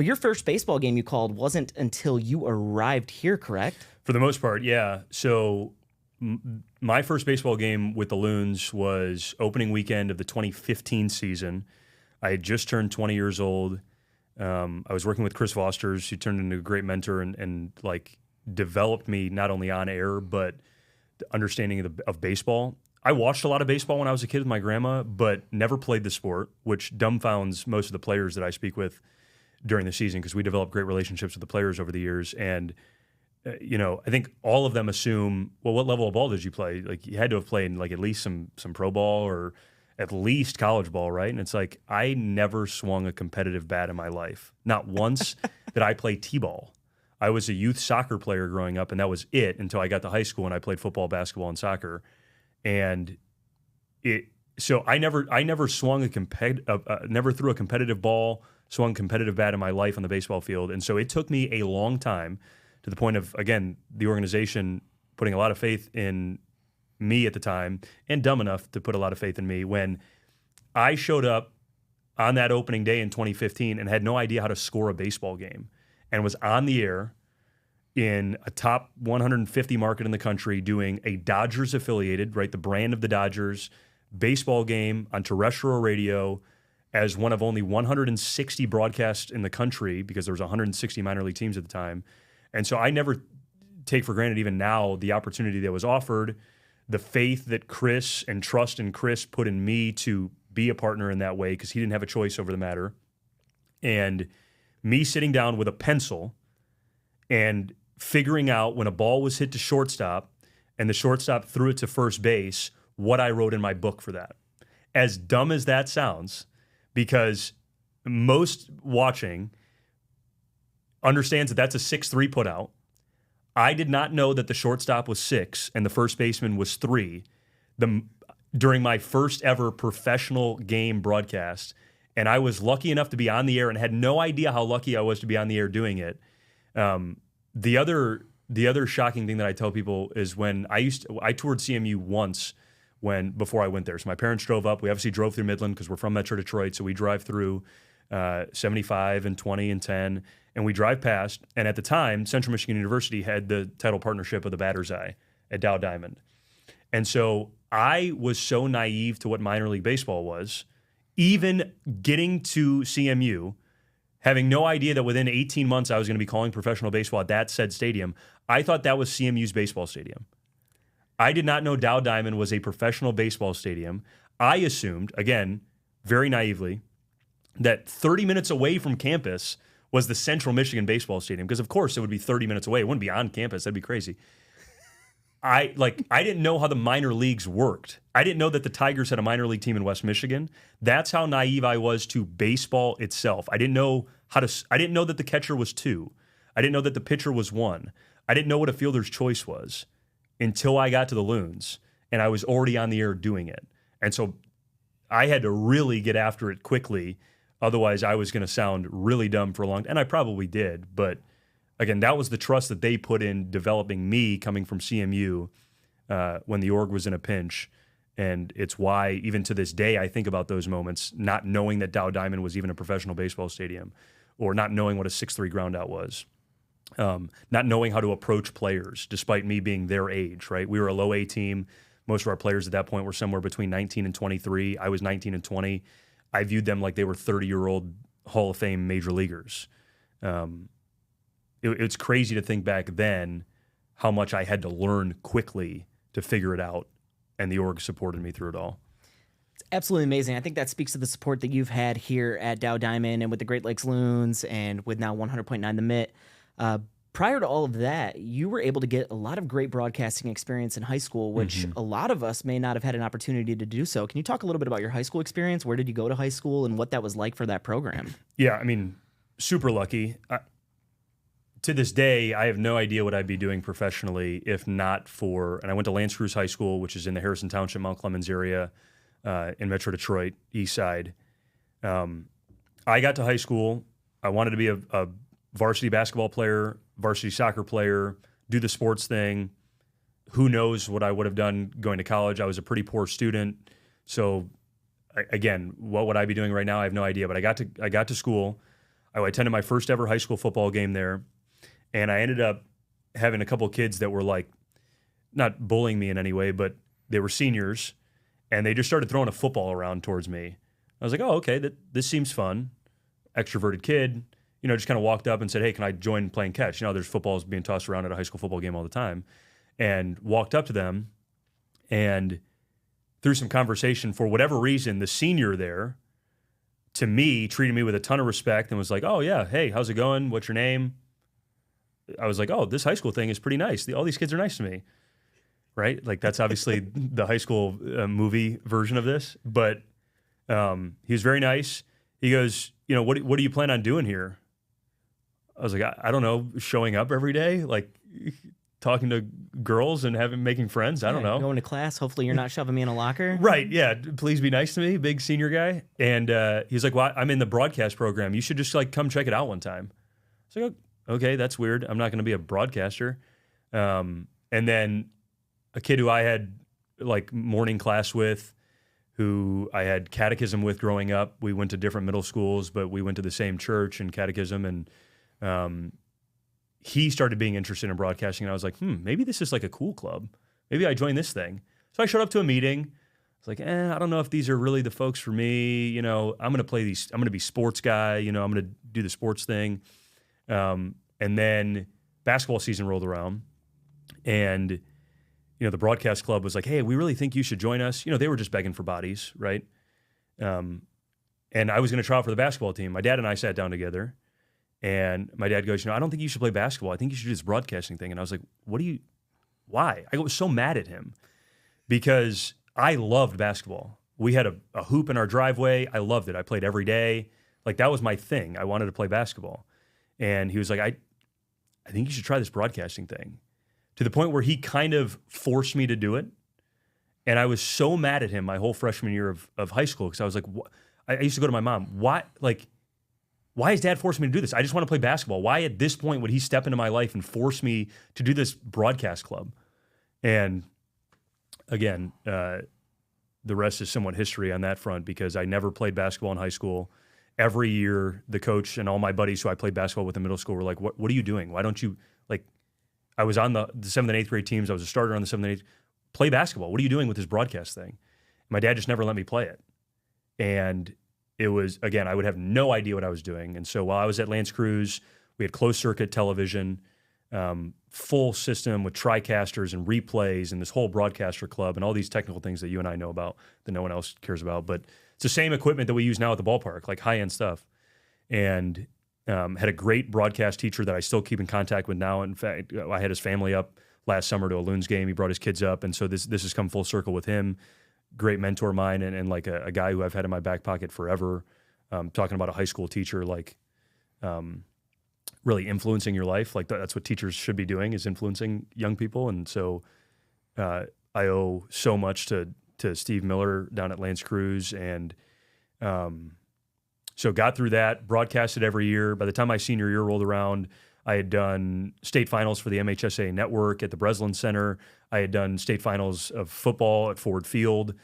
But your first baseball game you called wasn't until you arrived here, correct? For the most part, yeah. So my first baseball game with the Loons was opening weekend of the 2015 season. I had just turned 20 years old. I was working with Chris Fosters, who turned into a great mentor and like developed me not only on air, but the understanding of baseball. I watched a lot of baseball when I was a kid with my grandma, but never played the sport, which dumbfounds most of the players that I speak with during the season because we developed great relationships with the players over the years. And, I think all of them assume, well, what level of ball did you play? Like you had to have played like at least some pro ball or at least college ball, right? And it's like, I never swung a competitive bat in my life. Not once did I play t-ball. I was a youth soccer player growing up, and that was it until I got to high school and I played football, basketball, and soccer. And so I never swung never threw a competitive ball, swung competitive bat in my life on the baseball field. And so it took me a long time to the point of, again, the organization putting a lot of faith in me at the time and dumb enough to put a lot of faith in me when I showed up on that opening day in 2015 and had no idea how to score a baseball game and was on the air in a top 150 market in the country doing a Dodgers affiliated, right, the brand of the Dodgers, baseball game on terrestrial radio as one of only 160 broadcasts in the country because there was 160 minor league teams at the time. And so I never take for granted even now the opportunity that was offered, the faith that Chris and trust in Chris put in me to be a partner in that way because he didn't have a choice over the matter. And me sitting down with a pencil and figuring out when a ball was hit to shortstop and the shortstop threw it to first base, what I wrote in my book for that. As dumb as that sounds, because most watching understands that that's a 6-3 put out. I did not know that the shortstop was 6 and the first baseman was 3 during my first ever professional game broadcast. And I was lucky enough to be on the air and had no idea how lucky I was to be on the air doing it. The other shocking thing that I tell people is when I toured CMU once before I went there. So my parents drove up. We obviously drove through Midland because we're from Metro Detroit. So we drive through 75 and 20 and 10, and we drive past. And at the time, Central Michigan University had the title partnership of the Batter's Eye at Dow Diamond. And so I was so naive to what minor league baseball was, even getting to CMU, having no idea that within 18 months I was going to be calling professional baseball at that said stadium. I thought that was CMU's baseball stadium. I did not know Dow Diamond was a professional baseball stadium. I assumed, again, very naively, that 30 minutes away from campus was the Central Michigan baseball stadium, because of course it would be 30 minutes away. It wouldn't be on campus. That'd be crazy. I didn't know how the minor leagues worked. I didn't know that the Tigers had a minor league team in West Michigan. That's how naive I was to baseball itself. I didn't know that the catcher was 2. I didn't know that the pitcher was 1. I didn't know what a fielder's choice was until I got to the Loons, and I was already on the air doing it. And so I had to really get after it quickly. Otherwise, I was going to sound really dumb for a long time, and I probably did. But again, that was the trust that they put in developing me coming from CMU when the org was in a pinch. And it's why, even to this day, I think about those moments, not knowing that Dow Diamond was even a professional baseball stadium, or not knowing what a 6-3 groundout was, not knowing how to approach players, despite me being their age, right? We were a low A team. Most of our players at that point were somewhere between 19 and 23. I was 19 and 20. I viewed them like they were 30-year-old Hall of Fame major leaguers. It's crazy to think back then how much I had to learn quickly to figure it out, and the org supported me through it all. It's absolutely amazing. I think that speaks to the support that you've had here at Dow Diamond and with the Great Lakes Loons and with now 100.9 The Mitt. Prior to all of that, you were able to get a lot of great broadcasting experience in high school, which a lot of us may not have had an opportunity to do so. Can you talk a little bit about your high school experience? Where did you go to high school and what that was like for that program? Yeah, I mean, super lucky. To this day, I have no idea what I'd be doing professionally if not for, and I went to Lance Cruz High School, which is in the Harrison Township, Mount Clemens area in Metro Detroit, East Side. I got to high school. I wanted to be a varsity basketball player, varsity soccer player, do the sports thing. Who knows what I would have done going to college? I was a pretty poor student. So again, what would I be doing right now? I have no idea. But I got to school. I attended my first ever high school football game there, and I ended up having a couple of kids that were like, not bullying me in any way, but they were seniors, and they just started throwing a football around towards me. I was like, oh, okay, this seems fun. Extroverted kid, just kind of walked up and said, hey, can I join playing catch? There's footballs being tossed around at a high school football game all the time. And walked up to them, and through some conversation, for whatever reason, the senior there, to me, treated me with a ton of respect and was like, oh, yeah, hey, how's it going? What's your name? I was like, oh, this high school thing is pretty nice. All these kids are nice to me, right? Like, that's obviously the high school movie version of this. But he was very nice. He goes, what do you plan on doing here? I was like, I don't know, showing up every day, like talking to girls and making friends. I don't know. Going to class. Hopefully you're not shoving me in a locker. Right. Yeah. Please be nice to me. Big senior guy. And he's like, well, I'm in the broadcast program. You should just like come check it out one time. I was like, okay, that's weird. I'm not going to be a broadcaster. And then a kid who I had like morning class with, who I had catechism with growing up. We went to different middle schools, but we went to the same church and catechism. And he started being interested in broadcasting. And I was like, maybe this is like a cool club. Maybe I join this thing. So I showed up to a meeting. I was like, I don't know if these are really the folks for me. I'm going to play these. I'm going to be sports guy. I'm going to do the sports thing. And then basketball season rolled around, and the broadcast club was like, hey, we really think you should join us. They were just begging for bodies, right? And I was going to try out for the basketball team. My dad and I sat down together, and my dad goes, I don't think you should play basketball. I think you should do this broadcasting thing. And I was like, why? I was so mad at him because I loved basketball. We had a hoop in our driveway. I loved it. I played every day. Like, that was my thing. I wanted to play basketball. And he was like, I think you should try this broadcasting thing, to the point where he kind of forced me to do it. And I was so mad at him my whole freshman year of high school, because I was like, I used to go to my mom, why is dad forcing me to do this? I just want to play basketball. Why at this point would he step into my life and force me to do this broadcast club? And again, the rest is somewhat history on that front, because I never played basketball in high school. Every year, the coach and all my buddies who I played basketball with in middle school were like, what are you doing? Why don't you, I was on the 7th and 8th grade teams. I was a starter on the 7th and 8th. Play basketball. What are you doing with this broadcast thing? My dad just never let me play it. And it was, again, I would have no idea what I was doing. And so while I was at Lance Cruz, we had closed circuit television, full system with TriCasters and replays and this whole broadcaster club and all these technical things that you and I know about that no one else cares about. But it's the same equipment that we use now at the ballpark, like high-end stuff. And had a great broadcast teacher that I still keep in contact with now. In fact, I had his family up last summer to a Loons game. He brought his kids up. And so this has come full circle with him. Great mentor of mine, and like a guy who I've had in my back pocket forever. Talking about a high school teacher, really influencing your life. Like that's what teachers should be doing, is influencing young people. And so I owe so much to Steve Miller down at Lance Cruz. And so got through that, broadcasted every year. By the time my senior year rolled around, I had done state finals for the MHSA network at the Breslin Center. I had done state finals of football at Ford Field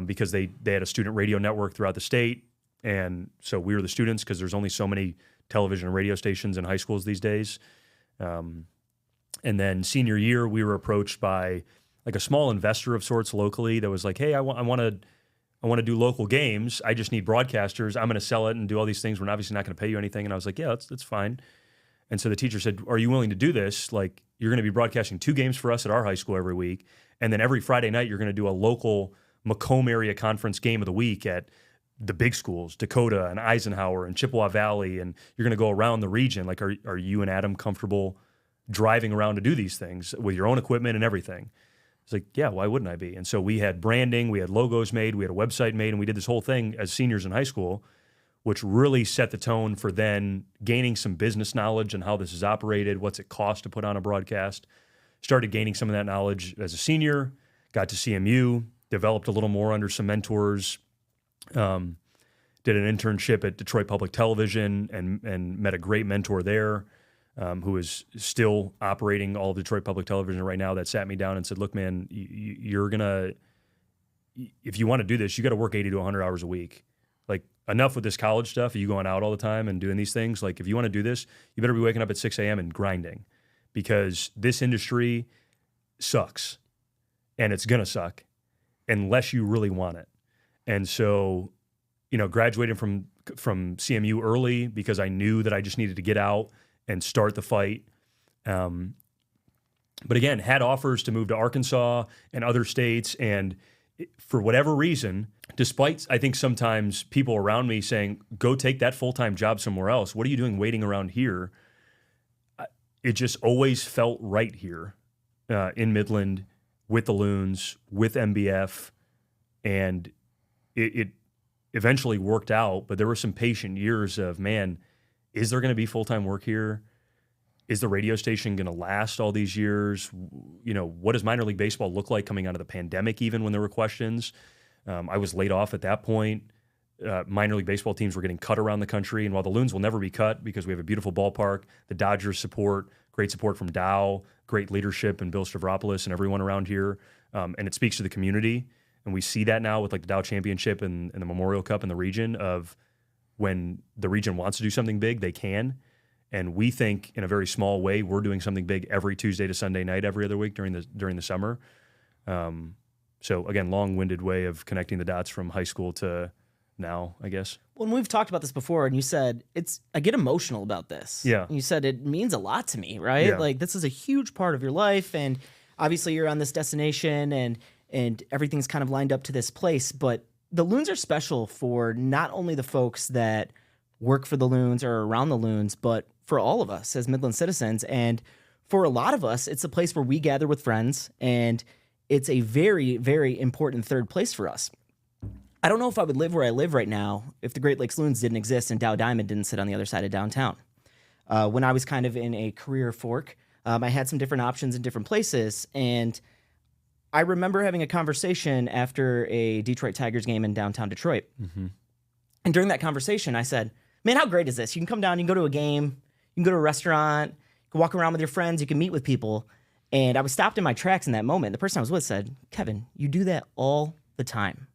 because they had a student radio network throughout the state. And so we were the students, because there's only so many television and radio stations in high schools these days. And then senior year, we were approached by like a small investor of sorts locally that was like, hey, I want to do local games. I just need broadcasters. I'm going to sell it and do all these things. We're obviously not going to pay you anything. And I was like, yeah, that's fine. And so the teacher said, are you willing to do this? Like, you're going to be broadcasting 2 games for us at our high school every week. And then every Friday night, you're going to do a local Macomb area conference game of the week at the big schools, Dakota and Eisenhower and Chippewa Valley. And you're going to go around the region. Like, are you and Adam comfortable driving around to do these things with your own equipment and everything? It's like, yeah, why wouldn't I be? And so we had branding, we had logos made, we had a website made, and we did this whole thing as seniors in high school, which really set the tone for then gaining some business knowledge and how this is operated, what's it cost to put on a broadcast. Started gaining some of that knowledge as a senior, got to CMU, developed a little more under some mentors, did an internship at Detroit Public Television and met a great mentor there who is still operating all of Detroit Public Television right now, that sat me down and said, look, man, you're going to, if you want to do this, you got to work 80 to 100 hours a week. Like, enough with this college stuff. Are you going out all the time and doing these things? Like, if you want to do this, you better be waking up at 6 a.m. and grinding, because this industry sucks, and it's going to suck unless you really want it. And so, graduating from CMU early because I knew that I just needed to get out and start the fight. But again, had offers to move to Arkansas and other states. And for whatever reason, despite, I think, sometimes people around me saying, go take that full-time job somewhere else, what are you doing waiting around here? It just always felt right here in Midland with the Loons, with MBF. And it eventually worked out, but there were some patient years of, man, is there going to be full-time work here? Is the radio station going to last all these years? What does minor league baseball look like coming out of the pandemic, even when there were questions? I was laid off at that point. Minor league baseball teams were getting cut around the country. And while the Loons will never be cut because we have a beautiful ballpark, the Dodgers great support from Dow, great leadership and Bill Stavropoulos and everyone around here. And it speaks to the community. And we see that now with like the Dow Championship and the Memorial Cup in the region, of when the region wants to do something big, they can. And we think in a very small way, we're doing something big every Tuesday to Sunday night, every other week during the summer. So again, long-winded way of connecting the dots from high school to now, I guess. Well, and we've talked about this before, and you said I get emotional about this. Yeah. And you said it means a lot to me, right? Yeah. Like, this is a huge part of your life, and obviously you're on this destination, and everything's kind of lined up to this place. But the Loons are special for not only the folks that work for the Loons or around the Loons, but for all of us as Midland citizens. And for a lot of us, it's a place where we gather with friends, and it's a very, very important third place for us. I don't know if I would live where I live right now if the Great Lakes Loons didn't exist and Dow Diamond didn't sit on the other side of downtown. When I was kind of in a career fork, I had some different options in different places, and I remember having a conversation after a Detroit Tigers game in downtown Detroit. Mm-hmm. And during that conversation, I said, man, how great is this? You can come down, you can go to a game, you can go to a restaurant, you can walk around with your friends, you can meet with people. And I was stopped in my tracks in that moment. The person I was with said, Kevin, you do that all the time.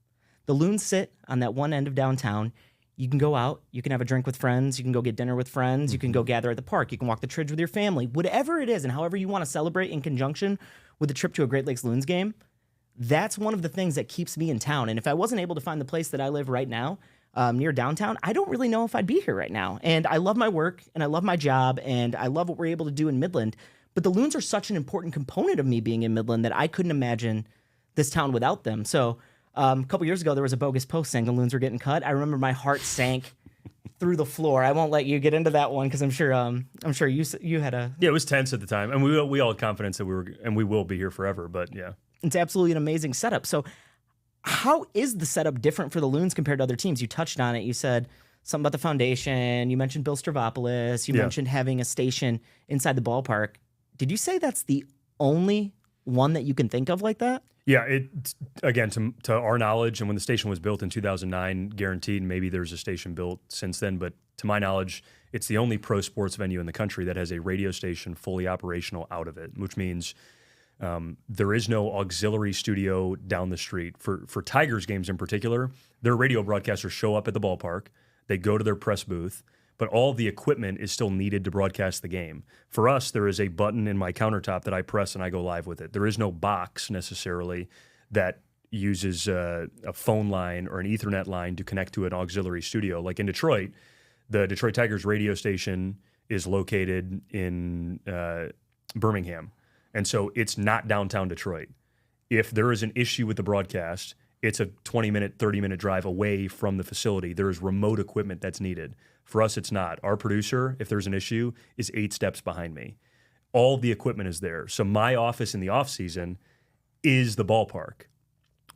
The Loons sit on that one end of downtown. You can go out, you can have a drink with friends, you can go get dinner with friends, you can go gather at the park, you can walk the Tridge with your family, whatever it is, and however you want to celebrate in conjunction with a trip to a Great Lakes Loons game. That's one of the things that keeps me in town. And if I wasn't able to find the place that I live right now, near downtown, I don't really know if I'd be here right now. And I love my work, and I love my job, and I love what we're able to do in Midland. But the Loons are such an important component of me being in Midland that I couldn't imagine this town without them. So a couple years ago, there was a bogus post saying the Loons were getting cut. I remember my heart sank through the floor. I won't let you get into that one because I'm sure you had a... Yeah, it was tense at the time. And we all had confidence that we will be here forever, but yeah. It's absolutely an amazing setup. So how is the setup different for the Loons compared to other teams? You touched on it. You said something about the foundation. You mentioned Bill Stavropoulos. You mentioned having a station inside the ballpark. Did you say that's the only one that you can think of like that? Yeah, again, to our knowledge, and when the station was built in 2009, guaranteed, maybe there's a station built since then, but to my knowledge, it's the only pro sports venue in the country that has a radio station fully operational out of it, which means there is no auxiliary studio down the street. For Tigers games in particular, their radio broadcasters show up at the ballpark, they go to their press booth, but all the equipment is still needed to broadcast the game. For us, there is a button in my countertop that I press and I go live with it. There is no box necessarily that uses a phone line or an Ethernet line to connect to an auxiliary studio. Like in Detroit, the Detroit Tigers radio station is located in Birmingham. And so it's not downtown Detroit. If there is an issue with the broadcast, it's a 20-minute, 30-minute drive away from the facility. There is remote equipment that's needed. For us, it's not. Our producer, if there's an issue, is 8 steps behind me. All the equipment is there. So my office in the off-season is the ballpark.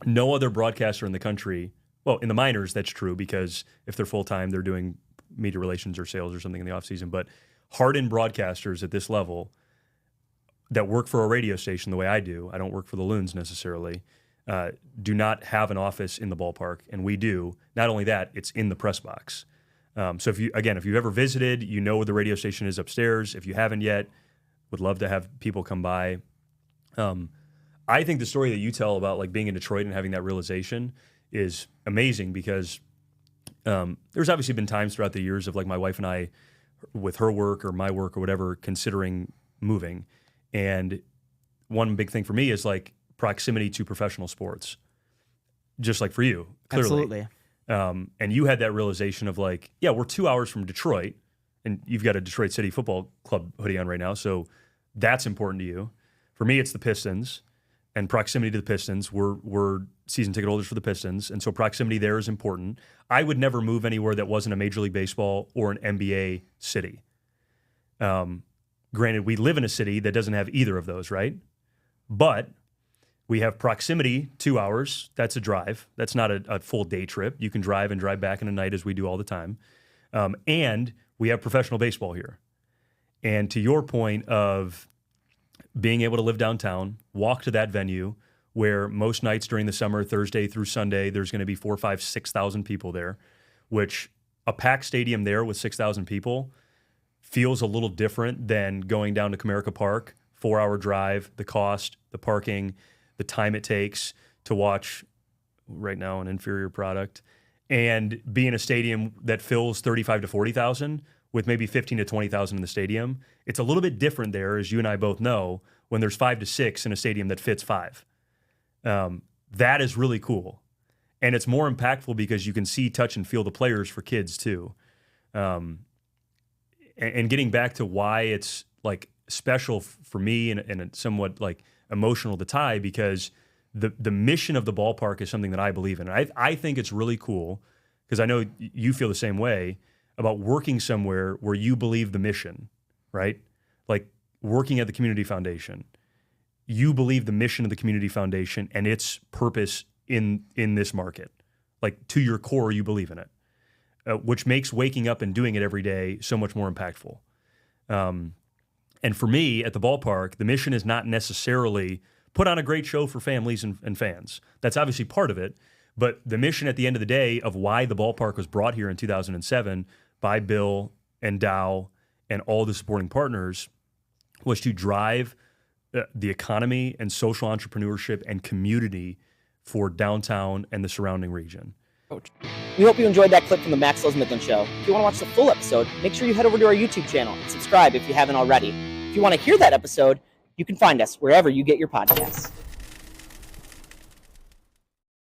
No other broadcaster in the country, well, in the minors, that's true, because if they're full-time, they're doing media relations or sales or something in the off-season. But hardened broadcasters at this level that work for a radio station the way I do, I don't work for the Loons necessarily, do not have an office in the ballpark, and we do. Not only that, it's in the press box. So if you've ever visited, you know where the radio station is upstairs. If you haven't yet, would love to have people come by. I think the story that you tell about like being in Detroit and having that realization is amazing because There's obviously been times throughout the years of like my wife and I, with her work or my work or whatever, considering moving. And one big thing for me is like proximity to professional sports, just like for you, clearly. Absolutely. And you had that realization of like, yeah, we're 2 hours from Detroit, and you've got a Detroit City Football Club hoodie on right now, so that's important to you. For me, it's the Pistons and proximity to the Pistons. We're season ticket holders for the Pistons, and so proximity there is important. I would never move anywhere that wasn't a Major League Baseball or an NBA city. Granted, we live in a city that doesn't have either of those, right? But we have proximity, 2 hours. That's a drive. That's not a full day trip. You can drive and drive back in a night as we do all the time. And we have professional baseball here. And to your point of being able to live downtown, walk to that venue where most nights during the summer, Thursday through Sunday, there's going to be 4,000, 5,000, 6,000 people there, which a packed stadium there with 6,000 people feels a little different than going down to Comerica Park, 4-hour drive, the cost, the parking, the time it takes to watch right now an inferior product, and be in a stadium that fills 35 to 40,000 with maybe 15 to 20,000 in the stadium. It's a little bit different there, as you and I both know, when there's 5 to 6 in a stadium that fits 5. That is really cool. And it's more impactful because you can see, touch, and feel the players for kids too. And getting back to why it's like special for me and somewhat like emotional to Ty, because the mission of the ballpark is something that I believe in. And I think it's really cool, because I know you feel the same way, about working somewhere where you believe the mission, right? Like working at the Community Foundation. You believe the mission of the Community Foundation and its purpose in this market. Like to your core, you believe in it. Which makes waking up and doing it every day so much more impactful. And for me, at the ballpark, the mission is not necessarily put on a great show for families and fans. That's obviously part of it. But the mission at the end of the day of why the ballpark was brought here in 2007 by Bill and Dow and all the supporting partners was to drive the economy and social entrepreneurship and community for downtown and the surrounding region. We hope you enjoyed that clip from the Maxwell's Midland Show. If you want to watch the full episode, make sure you head over to our YouTube channel and subscribe if you haven't already. If you want to hear that episode, you can find us wherever you get your podcasts.